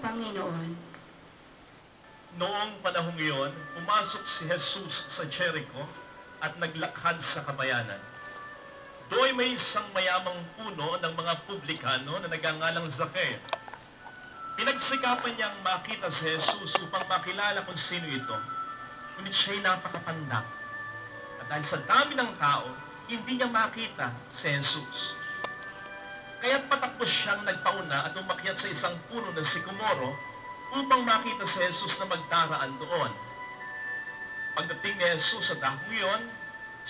Panginoon. Noong panahong iyon, pumasok si Jesus sa Jericho at naglakad sa kabayanan. Doon may isang mayamang puno ng mga publikano na nagangalang Zacchaeus. Pinagsikapan niyang makita si Jesus upang makilala kung sino ito. Ngunit siya'y napakatanda. At dahil sa dami ng tao, hindi niya makita si Jesus. Kaya't patakbo siyang nagpauna at umakyat sa isang puno ng sikomoro upang makita si Jesus na magdaraan doon. Pagdating ni Jesus sa dahong iyon,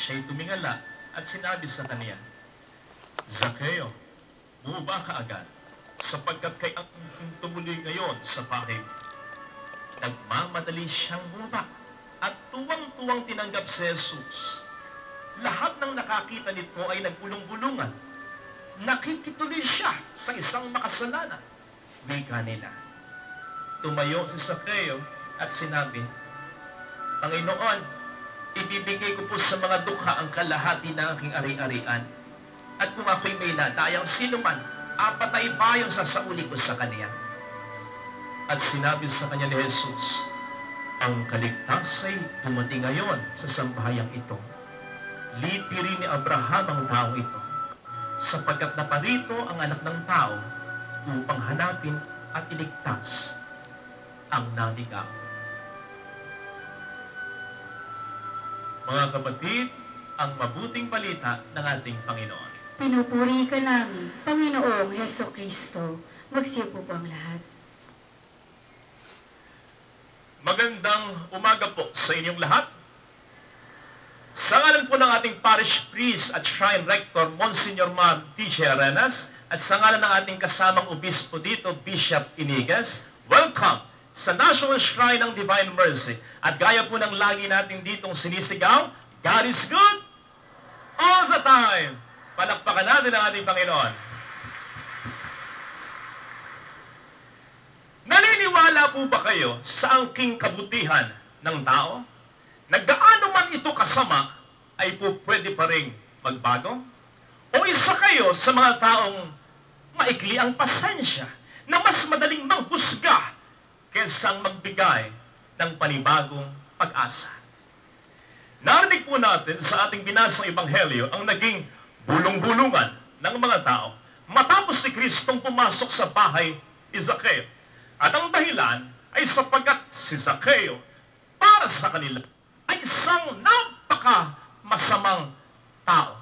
siya'y tumingala at sinabi sa kaniya, Zacchaeus, bumaba ka agad, sapagkat kay ang tumuloy ngayon sa bahay. Nagmamadali siyang bumaba at tuwang-tuwang tinanggap si Jesus. Lahat ng nakakita nito ay nagulong-bulungan. Nakikituloy siya sa isang makasalanan. Wika nila. Tumayo si Zacchaeus at sinabi, Panginoon, ibibigay ko po sa mga dukha ang kalahati ng aking ari-arian. At kung ako'y may nadayang sinuman, apatay pa yung sasauli ko sa kanya. At sinabi sa kanya ni Jesus, ang kaligtas ay dumating ngayon sa sambahayang ito. Lipi rin ni Abraham ang tao ito, sapagkat naparito ang anak ng tao upang hanapin at iligtas ang naligaw. Mga kapatid, ang mabuting balita ng ating Panginoon. Pinupuri ka namin, Panginoong Heso Kristo. Magsiupo po ang lahat. Magandang umaga po sa inyong lahat. Sa ngalan po ng ating parish priest at shrine rector, Monsignor Mar DJ Arenas, at sa ngalan ng ating kasamang obispo dito, Bishop Inigas, welcome sa National Shrine ng Divine Mercy. At gaya po ng lagi natin ditong sinisigaw, God is good all the time. Palakpakan natin ang ating Panginoon. Naniniwala po ba kayo sa angking kabutihan ng tao? Na gaano man ito kasama, ay po pwede pa rin magbago? O isa kayo sa mga taong maikli ang pasensya, na mas madaling manghusga kaysa magbigay ng panibagong pag-asa? Narinig po natin sa ating binasang ebanghelyo ang naging bulong-bulungan ng mga tao matapos si Kristong pumasok sa bahay ni Zacchaeus. At ang dahilan ay sapagkat si Zacchaeus para sa kanila ay isang napaka-masamang tao.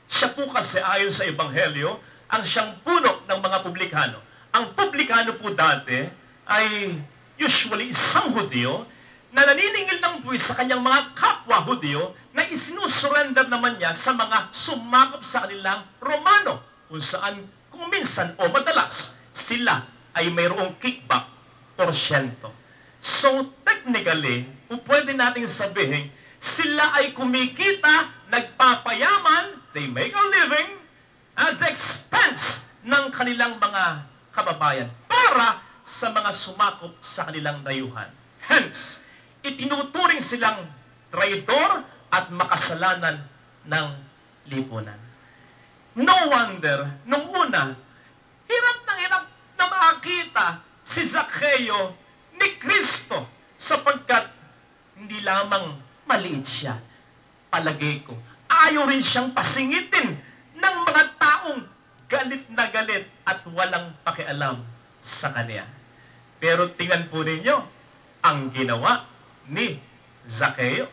Siya po kasi ayon sa ebanghelyo ang siyang puno ng mga publikano. Ang publikano po dati ay usually isang Hudyo na naniningil ng buwis sa kanyang mga kapwa Hudyo na isinusurrender naman niya sa mga sumakop sa kanilang Romano, kung saan kung minsan o madalas sila ay mayroong kickback, porsyento. So technically, kung pwede natin sabihin, sila ay kumikita, nagpapayaman, they make a living at the expense ng kanilang mga kababayan para sa mga sumakop sa kanilang dayuhan. Hence, itinuturing silang traidor at makasalanan ng lipunan. No wonder, nung una, hirap na makita si Zacchaeus ni Kristo sapagkat hindi lamang maliit siya. Palagay ko, ayaw rin siyang pasingitin ng mga taong galit na galit at walang pakialam sa kanya. Pero tingnan po ninyo ang ginawa ni Zacchaeus.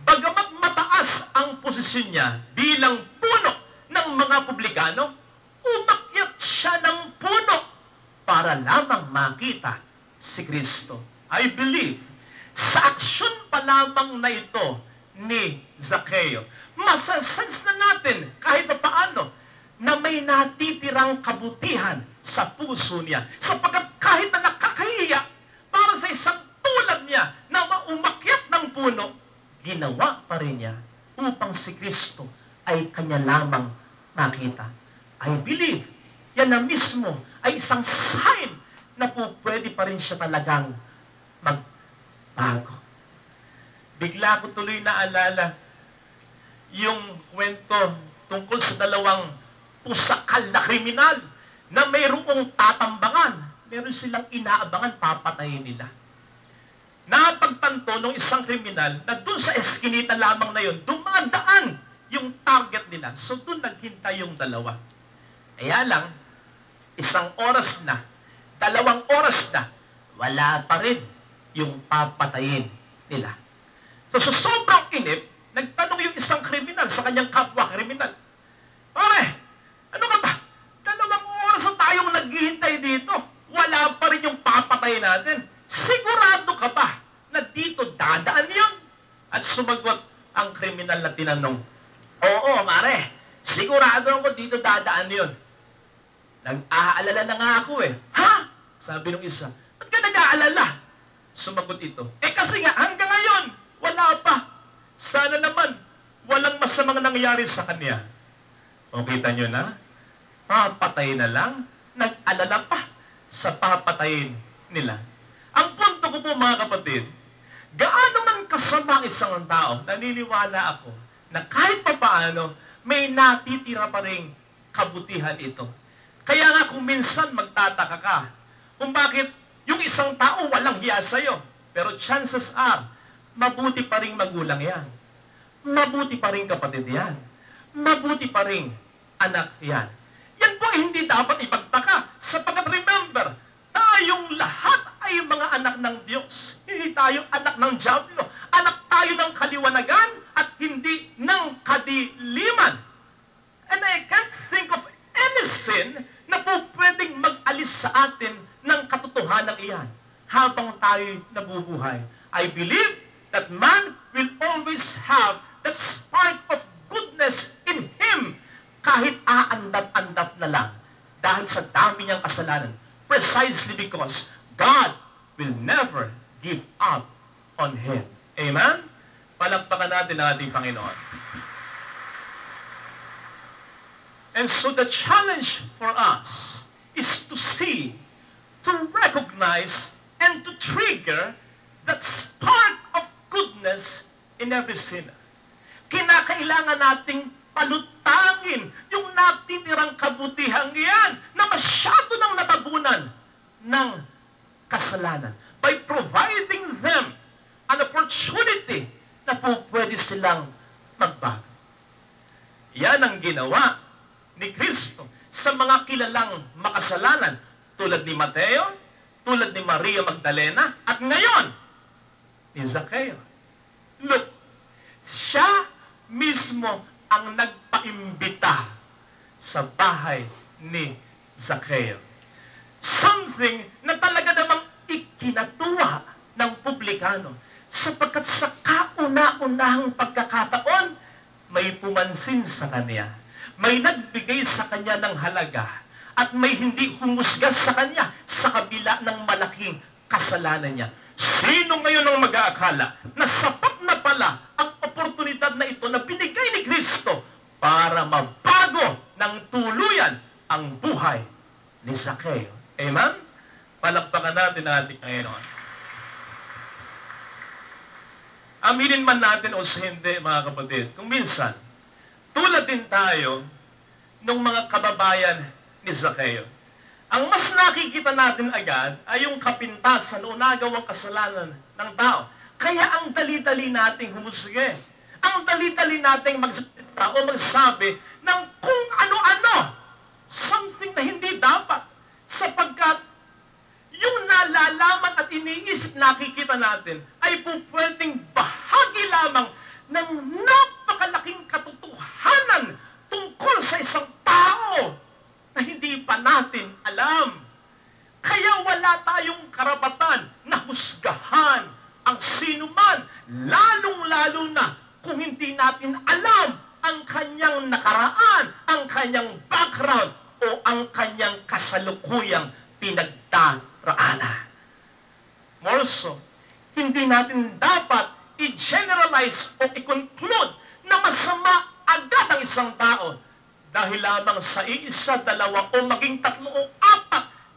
Bagamat mataas ang posisyon niya bilang puno ng mga publikano, umakyat siya ng puno para lamang makita si Kristo. I believe, sa aksyon pa lamang na ito ni Zacchaeus, masasens na natin kahit na paano na may natitirang kabutihan sa puso niya. Sapagkat kahit na nakakahiya para sa isang tulad niya na maumakyat ng puno, ginawa pa rin niya upang si Kristo ay kanya lamang makita. I believe, yan na mismo ay isang sign na po pwede pa rin siya talagang magbago. Bigla ko tuloy naalala yung kwento tungkol sa dalawang pusakal na kriminal na mayroong tatambangan meron silang inaabangan, papatayin nila. Napagtanto ng isang kriminal na doon sa eskinita lamang na yun, dumadaan yung target nila. So doon naghintay yung dalawa. Kaya lang, 1 oras na, 2 oras na, wala pa rin yung papatayin nila. So sa sobrang inip, nagtanong yung isang kriminal sa kanyang kapwa kriminal, "Pare, ano ka ba? 2 oras na tayong naghihintay dito. Wala pa rin yung papatayin natin. Sigurado ka ba na dito dadaan yun?" At sumagot ang kriminal na tinanong, "Oo, mare. Sigurado ako dito dadaan yun." "Nag-aalala na nga ako eh." "Ha?" sabi ng isa. "Ba't ka nag-aalala?" Sumagot ito, kasi nga hanggang ngayon, wala pa. Sana naman, walang masamang nangyari sa kanya." O kita nyo na, papatay na lang, nag-alala pa sa papatayin nila. Ang punto ko po mga kapatid, gaano man kasama ang isang tao, naniniwala ako na kahit pa paano, may natitira pa rin kabutihan ito. Kaya nga kung minsan magtataka ka, kung bakit yung isang tao walang hiya sa'yo, pero chances are, mabuti pa rin magulang yan. Mabuti pa rin kapatid yan. Mabuti pa rin anak yan. Yan po ay hindi dapat ipagtaka, sapagkat remember, tayong lahat ay mga anak ng Diyos. Hindi tayo anak ng Diablo. Anak tayo ng kaliwanagan at hindi ng kadiliman. And I can't think of any sin na po pwedeng mag-alis sa atin ng katotohanan iyan habang tayo nabubuhay. I believe that man will always have that spark of goodness in him kahit aandap-andap na lang dahil sa dami niyang kasalanan. Precisely because God will never give up on him. Amen? Palakpakan natin ang ating Panginoon. And so the challenge for us is to see, to recognize, and to trigger that spark of goodness in every sinner. Kinakailangan nating palutangin yung natitirang kabutihang yan na masyado nang natabunan ng kasalanan by providing them an opportunity na po pwede silang magbago. Yan ang ginawa ni Kristo sa mga kilalang makasalanan tulad ni Mateo, tulad ni Maria Magdalena, at ngayon, ni Zacchaeus. Look, siya mismo ang nagpaimbita sa bahay ni Zacchaeus. Something na talaga namang ikinatuwa ng publikano sapagkat sa kauna-unahang pagkakataon, may pumansin sa kanya. May nagbigay sa kanya ng halaga at may hindi humusga sa kanya sa kabila ng malaking kasalanan niya. Sino ngayon ang mag-aakala na sapat na pala ang oportunidad na ito na binigay ni Kristo para mabago ng tuluyan ang buhay ni Zacchaeus? Amen? Palakpakan natin ang ating Panginoon. Aminin man natin o hindi, mga kapatid, kung minsan, tulad din tayo ng mga kababayan ni Zacchaeus. Ang mas nakikita natin agad ay yung kapintasan o nagawang kasalanan ng tao. Kaya ang dali-dali nating humusga. Ang dali-dali nating magsalita o magsabi ng kung ano-ano. Something na hindi dapat. Sapagkat yung nalalaman at iniisip nakikita natin ay po pwedeng bahagi lamang ng napakalaking katotohanan tungkol sa isang tao na hindi pa natin alam. Kaya wala tayong karapatan na husgahan ang sinuman, lalong-lalo na kung hindi natin alam ang kanyang nakaraan, ang kanyang background, o ang kanyang kasalukuyang pinagdaraanan. More so, hindi natin dapat i-generalize o i-conclude na masama agad ang isang tao dahil lamang sa iisa, dalawa, o maging 3 o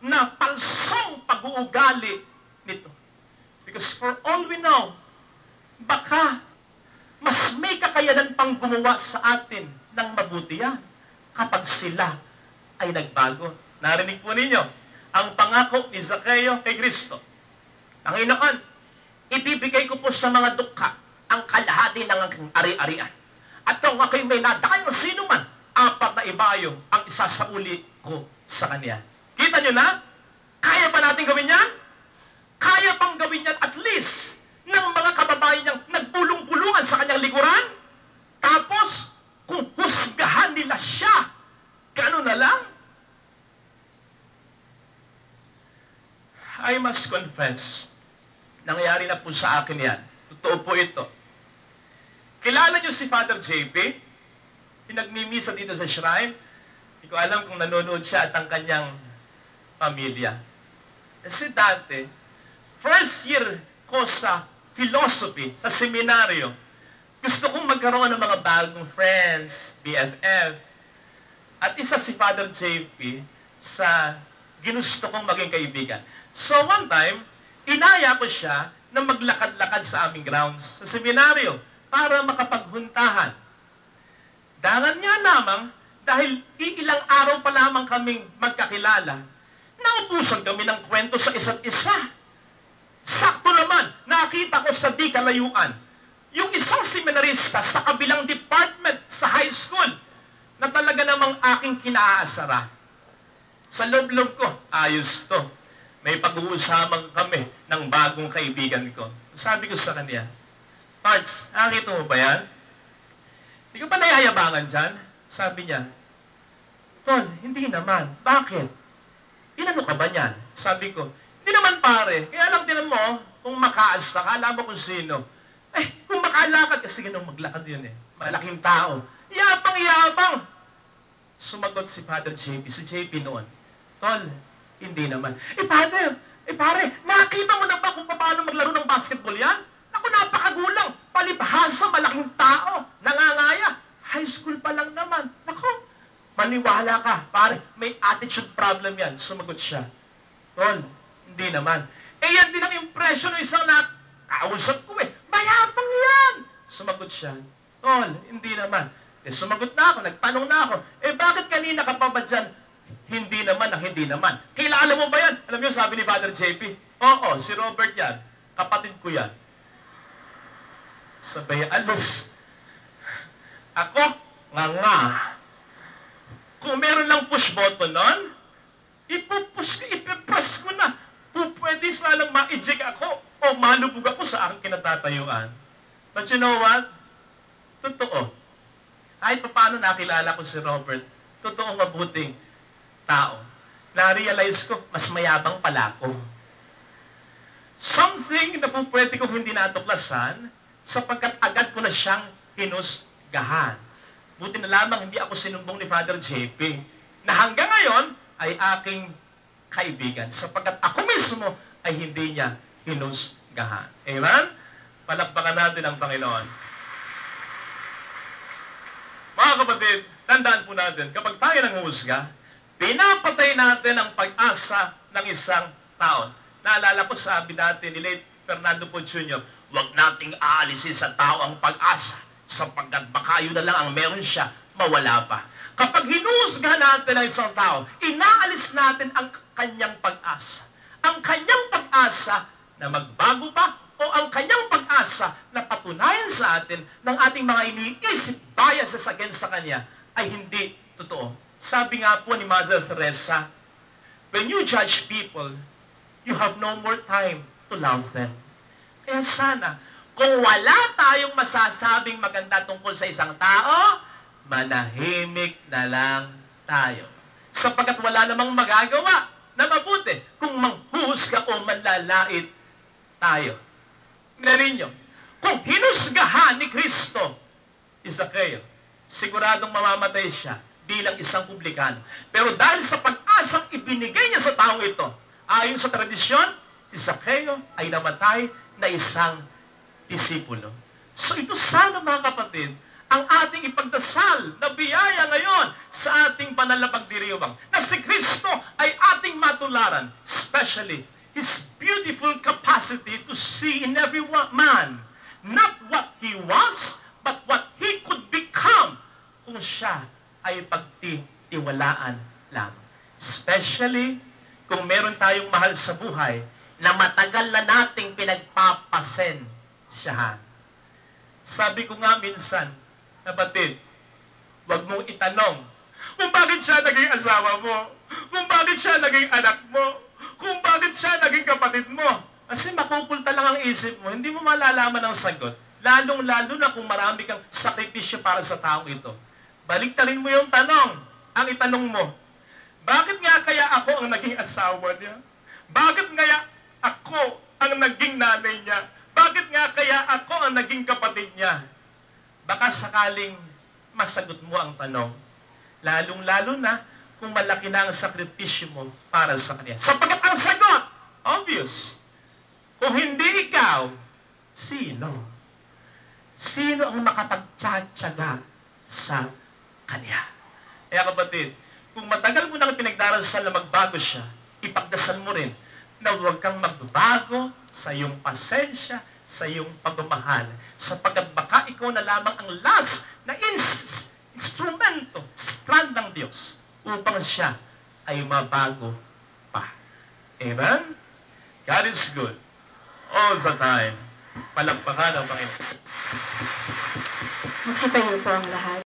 4 na palsong pag-uugali nito. Because for all we know, baka mas may kakayanan pang gumawa sa atin ng mabuti yan kapag sila ay nagbago. Narinig po ninyo, ang pangako ni Zaccheo kay Kristo. Panginoon, ibibigay ko po sa mga dukha ang kalahati ng aking ari-arian. At kung ako'y may nadakay ng sino man, 4 na ibayo ang isasauli ko sa kanya. Kita nyo na? Kaya ba natin gawin yan? Kaya bang gawin yan at least ng mga kababayan niyang nagpulong-pulungan sa kanyang likuran? Tapos, kung husgahan nila siya, gano'n na lang? I must confess, nangyari na po sa akin yan. Totoo po ito. Kilala niyo si Father JP? Pinagmimisa dito sa shrine. Hindi ko alam kung nanonood siya at ang kanyang pamilya. Kasi dati, first year ko sa philosophy, sa seminaryo, gusto kong magkaroon ng mga bagong friends, BFF. At isa si Father JP sa ginusto kong maging kaibigan. So one time, inaya ko siya na maglakad-lakad sa aming grounds sa seminaryo para makapaghuntahan. Dahan nga lamang, dahil ilang araw pa lamang kaming magkakilala, naubusan kami ng kwento sa isa't isa. Sakto naman, nakita ko sa di kalayuan, yung isang seminarista sa kabilang department sa high school na talaga namang aking kinaasara. Sa loob-loob ko, ayos to. May pag-uusapan kami ng bagong kaibigan ko. Sabi ko sa kanya, Parts, nakita mo ba yan? Hindi ko pa nayayabangan dyan. Sabi niya, Tol, hindi naman. Bakit? Inano ka ba niyan? Sabi ko, hindi naman pare. Kaya lang tinan mo, kung makaas ka, alam mo kung sino. Kung makalakad, kasi ganun maglakad yun eh. Malaking tao. Yabang-yabang. Sumagot si Father JP, si JP noon. Tol, hindi naman. Pare, nakita mo na ba kung paano maglaro ng basketball yan? Ako, napakagulang. Palibhasa, malaking tao. Nangangaya. High school pa lang naman. Naku, maniwala ka. Pare, may attitude problem yan. Sumagot siya. Tol, hindi naman. Yan din ang impression ng isang nakausap ko eh. Mayabang yan. Sumagot siya. Tol, hindi naman. Sumagot na ako, nagtanong na ako. Bakit kanina ka pa ba dyan? Hindi naman ang hindi naman. Kilala mo ba yan? Alam niyo, sabi ni Father JP, oo, si Robert yan. Kapatid ko yan. Sabay, alos. Ako, nga. Kung meron lang push button nun, ipipress ko na. Kung pwede salang ma-eject ako o malubog ako sa aking kinatatayuan. But you know what? Totoo. Kahit pa paano nakilala ko si Robert, totoong mabuting tao. Na-realize ko, mas mayabang pala ako. Something na po pwede kong hindi natuklasan sapagkat agad ko na siyang hinusgahan. Buti na lamang hindi ako sinumbong ni Father JP na hanggang ngayon ay aking kaibigan sapagkat ako mismo ay hindi niya hinusgahan. Amen? Palakpakan natin ang Panginoon. Mga kapatid, tandaan po natin, kapag tayo nanghusga, pinapatay natin ang pag-asa ng isang tao. Naalala ko, sabi natin ni late Fernando Po Jr., huwag nating aalisin sa tao ang pag-asa sapagkat baka yun na lang ang meron siya, mawala pa. Kapag hinuhusgahan natin ang isang tao, inaalis natin ang kanyang pag-asa. Ang kanyang pag-asa na magbago pa o ang kanyang pag-asa na patunayan sa atin ng ating mga iniisip biases against sa kanya ay hindi totoo. Sabi nga po ni Mother Teresa, when you judge people, you have no more time to love them. Kaya sana, kung wala tayong masasabing maganda tungkol sa isang tao, manahimik na lang tayo. Sapagkat wala namang magagawa na mabuti kung manghuhusga o manlalait tayo. Minarin nyo, kung hinusgahan ni Kristo, Zaccheo, siguradong mamamatay siya bilang isang publikano. Pero dahil sa pag-asang ibinigay niya sa taong ito, ayon sa tradisyon, si Zaccheo ay namatay na isang disipulo. So ito sana mga kapatid, ang ating ipagdasal na biyaya ngayon sa ating panalapagdiriwang na si Kristo ay ating matularan, especially His beautiful capacity to see in every man, not what he was, but what he could become kung siya ay pagtitiwalaan lamang. Especially kung meron tayong mahal sa buhay na matagal na nating pinagpapasensyahan. Sabi ko nga minsan, kapatid, huwag mong itanong kung bakit siya naging asawa mo, kung bakit siya naging anak mo, kung bakit siya naging kapatid mo. Kasi makupulta lang ang isip mo, hindi mo malalaman ang sagot. Lalong-lalo na kung marami kang sakripisyo para sa taong ito. Baliktarin mo yung tanong. Ang itanong mo, bakit nga kaya ako ang naging asawa niya? Bakit nga ako ang naging nanay niya? Bakit nga kaya ako ang naging kapatid niya? Baka sakaling masagot mo ang tanong. Lalong-lalo na kung malaki na ang sakripisyo mo para sa kanya. Sapagkat ang sagot, obvious. Kung hindi ikaw, sino? Sino ang makapagtsatsaga sa kanya? Kaya kapatid, kung matagal mo nang pinagdarasal na magbago siya, ipagdasal mo rin na huwag kang magbago sa iyong pasensya, sa iyong pagmamahal. Sapagkat baka ikaw na lamang ang last na instrumento, strand ng Diyos upang siya ay mabago pa. Amen? God is good all the time. Palakpakan ang Panginoon. Magsitayo po ang lahat.